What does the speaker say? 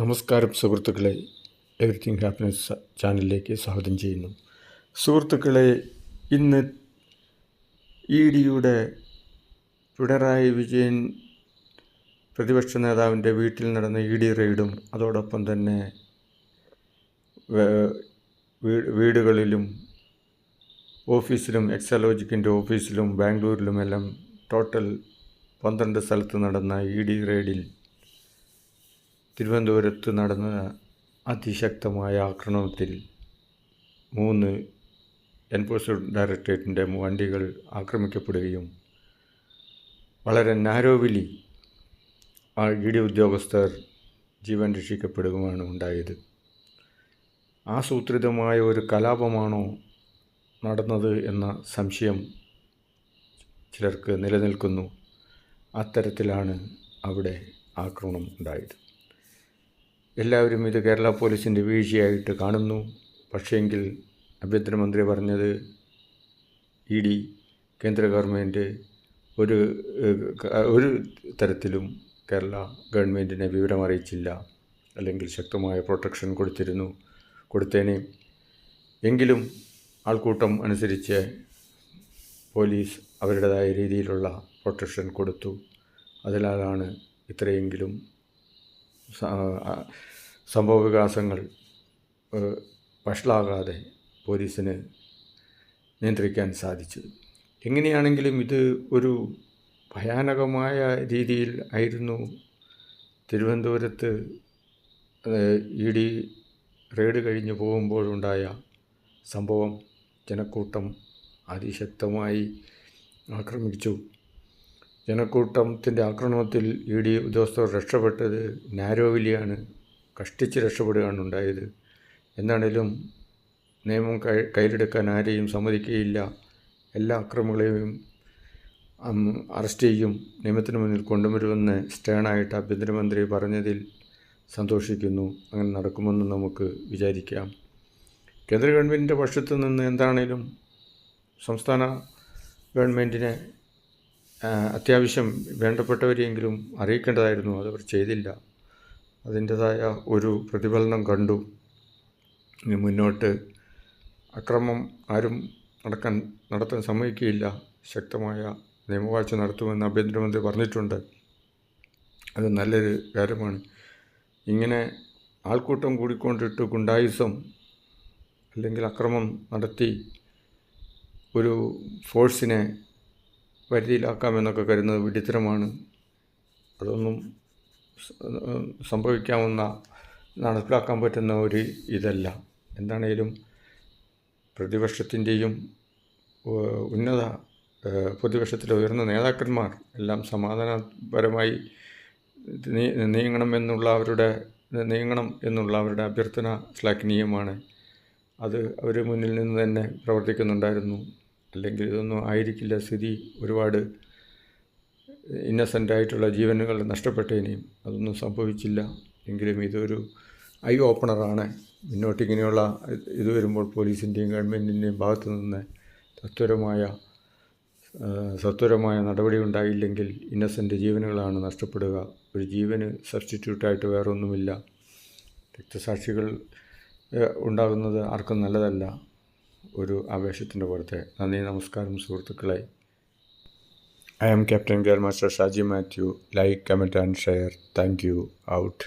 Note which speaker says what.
Speaker 1: നമസ്കാരം സുഹൃത്തുക്കളെ, everything happiness ചാനലിലേക്ക് സ്വാഗതം ചെയ്യുന്നു. സുഹൃത്തുക്കളെ, ഇന്ന് EDയുടെ പിണറായി വിജയൻ പ്രതിപക്ഷ നേതാവിൻ്റെ വീട്ടിൽ നടന്ന ED റെയ്ഡും അതോടൊപ്പം തന്നെ വീടുകളിലും ഓഫീസിലും എക്സാലോജിക്കിൻ്റെ ഓഫീസിലും ബാംഗ്ലൂരിലുമെല്ലാം ടോട്ടൽ 12 സ്ഥലത്ത് നടന്ന ED റെയ്ഡിൽ തിരുവനന്തപുരത്ത് നടന്ന അതിശക്തമായ ആക്രമണത്തിൽ 3 എൻഫോഴ്സ്മെൻറ്റ് ഡയറക്ടറേറ്റിൻ്റെ വണ്ടികൾ ആക്രമിക്കപ്പെടുകയും വളരെ നാരോവിലി ആ ED ഉദ്യോഗസ്ഥർ ജീവൻ രക്ഷിക്കപ്പെടുകയുമാണ് ഉണ്ടായത്. ആസൂത്രിതമായ ഒരു കലാപമാണോ നടന്നത് എന്ന സംശയം ചിലർക്ക് നിലനിൽക്കുന്നു. അത്തരത്തിലാണ് അവിടെ ആക്രമണം ഉണ്ടായത്. എല്ലാവരും ഇത് കേരള പോലീസിൻ്റെ വീഴ്ചയായിട്ട് കാണുന്നു. പക്ഷേങ്കിൽ ആഭ്യന്തരമന്ത്രി പറഞ്ഞത് ED കേന്ദ്ര ഗവൺമെൻറ് ഒരു തരത്തിലും കേരള ഗവൺമെൻറ്റിനെ വിവരം അറിയിച്ചില്ല, അല്ലെങ്കിൽ ശക്തമായ പ്രൊട്ടക്ഷൻ കൊടുത്തേനെ. എങ്കിലും ആൾക്കൂട്ടം അനുസരിച്ച് പോലീസ് അവരുടേതായ രീതിയിലുള്ള പ്രൊട്ടക്ഷൻ കൊടുത്തു. അതിനാലാണ് ഇത്രയെങ്കിലും സംഭവവികാസങ്ങൾ വഷളാകാതെ പോലീസിന് നിയന്ത്രിക്കാൻ സാധിച്ചത്. എങ്ങനെയാണെങ്കിലും ഇത് ഒരു ഭയാനകമായ രീതിയിൽ ആയിരുന്നു തിരുവനന്തപുരത്ത് ED റെയ്ഡ് കഴിഞ്ഞ് പോകുമ്പോഴുണ്ടായ സംഭവം. ജനക്കൂട്ടം അതിശക്തമായി ആക്രമിച്ചു. ജനക്കൂട്ടത്തിൻ്റെ ആക്രമണത്തിൽ ED ഉദ്യോഗസ്ഥർ രക്ഷപ്പെട്ടത് നാരോവിലിയാണ്, കഷ്ടിച്ച് രക്ഷപ്പെടുകയാണ് ഉണ്ടായത്. എന്താണേലും നിയമം കയ്യിലെടുക്കാൻ ആരെയും സമ്മതിക്കുകയില്ല. എല്ലാ അക്രമികളെയും അറസ്റ്റ് ചെയ്യും, നിയമത്തിന് മുന്നിൽ കൊണ്ടുവരുമെന്ന് സ്റ്റേണായിട്ട് ആഭ്യന്തരമന്ത്രി പറഞ്ഞതിൽ സന്തോഷിക്കുന്നു. അങ്ങനെ നടക്കുമെന്ന് നമുക്ക് വിചാരിക്കാം. കേന്ദ്ര ഗവൺമെൻറ്റിൻ്റെ പക്ഷത്തു നിന്ന് എന്താണേലും സംസ്ഥാന ഗവൺമെൻറ്റിനെ അത്യാവശ്യം വേണ്ടപ്പെട്ടവരെയെങ്കിലും അറിയിക്കേണ്ടതായിരുന്നു. അതവർ ചെയ്തില്ല. അതിൻ്റേതായ ഒരു പ്രതിഫലനം കണ്ടു. ഇനി മുന്നോട്ട് അക്രമം ആരും നടത്താൻ സമ്മതിക്കുകയില്ല. ശക്തമായ നിയമവാഴ്ച നടത്തുമെന്ന് ആഭ്യന്തരമന്ത്രി പറഞ്ഞിട്ടുണ്ട്. അത് നല്ലൊരു കാര്യമാണ്. ഇങ്ങനെ ആൾക്കൂട്ടം കൂടിക്കൊണ്ടിട്ട് ഗുണ്ടായിസം അല്ലെങ്കിൽ അക്രമം നടത്തി ഒരു ഫോഴ്സിനെ പരിധിയിലാക്കാമെന്നൊക്കെ കരുതുന്നത് വിഡ്ഢിത്തരമാണ്. അതൊന്നും നടപ്പിലാക്കാൻ പറ്റുന്ന ഒരു ഇതല്ല. എന്താണേലും പ്രതിപക്ഷത്തിൻ്റെയും പ്രതിപക്ഷത്തിലെ ഉയർന്ന നേതാക്കന്മാർ എല്ലാം സമാധാനപരമായി നീങ്ങണം എന്നുള്ള അവരുടെ അഭ്യർത്ഥന ശ്ലാഘനീയമാണ്. അത് അവർ മുന്നിൽ നിന്ന് തന്നെ പ്രവർത്തിക്കുന്നുണ്ടായിരുന്നു. അല്ലെങ്കിൽ ഇതൊന്നും ആയിരിക്കില്ല സ്ഥിതി. ഒരുപാട് ഇന്നസെൻ്റായിട്ടുള്ള ജീവനുകൾ നഷ്ടപ്പെട്ടേനെയും. അതൊന്നും സംഭവിച്ചില്ല. എങ്കിലും ഇതൊരു ഐ ഓപ്പണറാണ്. മുന്നോട്ടിങ്ങനെയുള്ള ഇത് വരുമ്പോൾ പോലീസിൻ്റെയും ഗവൺമെൻറ്റിൻ്റെയും ഭാഗത്തു നിന്ന് സത്വരമായ നടപടി ഉണ്ടായില്ലെങ്കിൽ ഇന്നസെൻ്റ് ജീവനുകളാണ് നഷ്ടപ്പെടുക. ഒരു ജീവന് സബ്സ്റ്റിറ്റ്യൂട്ടായിട്ട് വേറൊന്നുമില്ല. രക്തസാക്ഷികൾ ഉണ്ടാകുന്നത് ആർക്കും നല്ലതല്ല. ഒരു ആവേശത്തിൻ്റെ പുറത്തെ. നന്ദി, നമസ്കാരം സുഹൃത്തുക്കളെ. I am Captain Gear Master Shaji Matthew. Like, comment and share. Thank you. Out.